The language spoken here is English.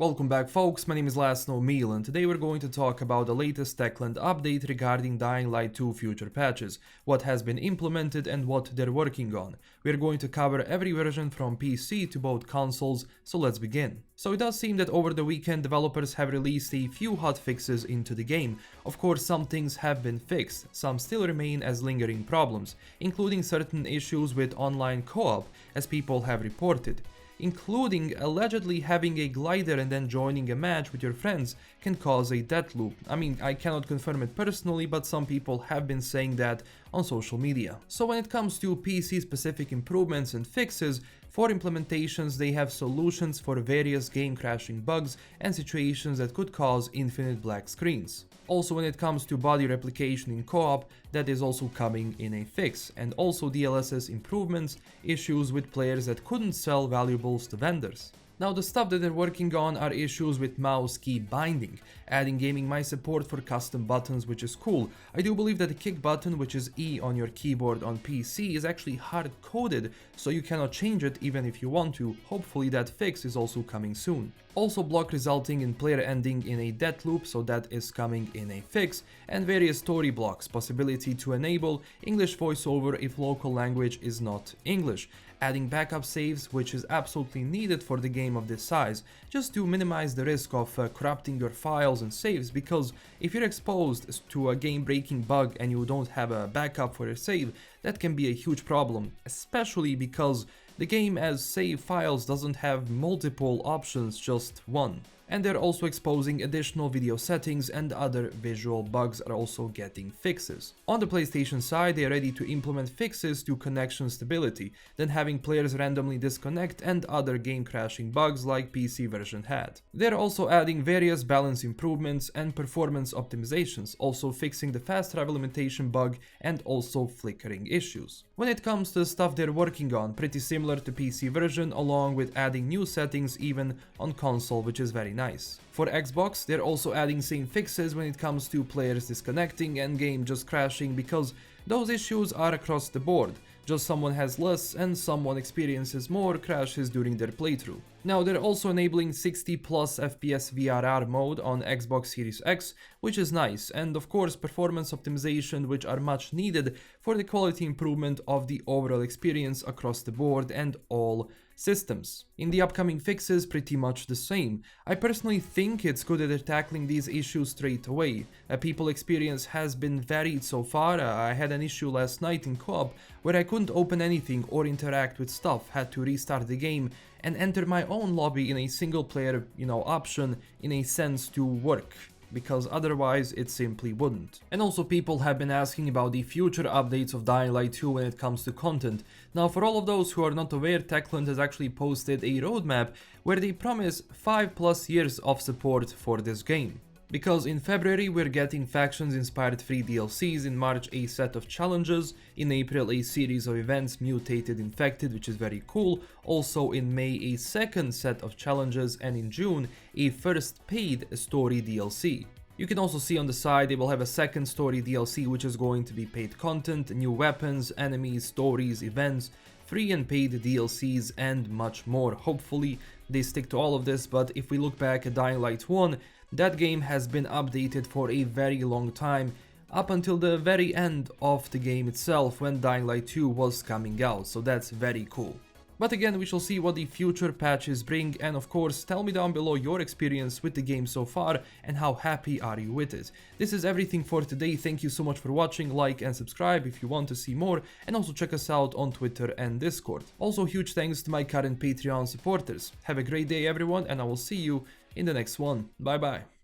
Welcome back folks, my name is LastKnownMeal and today we're going to talk about the latest Techland update regarding Dying Light 2 future patches, what has been implemented and what they're working on. We're going to cover every version from PC to both consoles, so let's begin. So it does seem that over the weekend developers have released a few hot fixes into the game. Of course some things have been fixed, some still remain as lingering problems, including certain issues with online co-op, as people have reported. Including allegedly having a glider and then joining a match with your friends can cause a death loop. I mean, I cannot confirm it personally, but some people have been saying that on social media. So when it comes to PC specific improvements and fixes, for implementations they have solutions for various game crashing bugs and situations that could cause infinite black screens. Also when it comes to body replication in co-op, that is also coming in a fix, and also DLSS improvements, issues with players that couldn't sell valuables to vendors. Now the stuff that they're working on are issues with mouse key binding, adding gaming mice support for custom buttons, which is cool. I do believe that the kick button, which is E on your keyboard on PC, is actually hard coded, so you cannot change it even if you want to. Hopefully that fix is also coming soon. Also block resulting in player ending in a death loop, so that is coming in a fix, and various story blocks, possibility to enable English voiceover if local language is not English, adding backup saves, which is absolutely needed for the game of this size, just to minimize the risk of corrupting your files and saves, because if you're exposed to a game-breaking bug and you don't have a backup for your save, that can be a huge problem, especially because the game as save files doesn't have multiple options, just one. And they're also exposing additional video settings, and other visual bugs are also getting fixes. On the PlayStation side, they are ready to implement fixes to connection stability, then having players randomly disconnect and other game crashing bugs like PC version had. They're also adding various balance improvements and performance optimizations, also fixing the fast travel limitation bug and also flickering issues. When it comes to the stuff they're working on, pretty similar to PC version, along with adding new settings even on console, which is very nice. For Xbox, they're also adding same fixes when it comes to players disconnecting and game just crashing, because those issues are across the board. Just someone has less and someone experiences more crashes during their playthrough. Now they're also enabling 60 plus FPS VRR mode on Xbox Series X, which is nice, and of course performance optimization, which are much needed for the quality improvement of the overall experience across the board and all systems. In the upcoming fixes, pretty much the same. I personally think it's good that they're tackling these issues straight away. People experience has been varied so far. I had an issue last night in co-op where I couldn't open anything or interact with stuff, had to restart the game and enter my own lobby in a single player, option in a sense to work, because otherwise it simply wouldn't. And also people have been asking about the future updates of Dying Light 2 when it comes to content. Now for all of those who are not aware, Techland has actually posted a roadmap where they promise 5+ years of support for this game. Because in February we're getting factions inspired free DLCs, in March a set of challenges, in April a series of events mutated infected, which is very cool, also in May a second set of challenges, and in June a first paid story DLC. You can also see on the side they will have a second story DLC which is going to be paid content, new weapons, enemies, stories, events, free and paid DLCs and much more. Hopefully they stick to all of this, but if we look back at Dying Light 1, that game has been updated for a very long time, up until the very end of the game itself when Dying Light 2 was coming out, so that's very cool. But again, we shall see what the future patches bring, and of course tell me down below your experience with the game so far and how happy are you with it. This is everything for today. Thank you so much for watching, like and subscribe if you want to see more, and also check us out on Twitter and Discord. Also huge thanks to my current Patreon supporters. Have a great day everyone, and I will see you in the next one. Bye bye.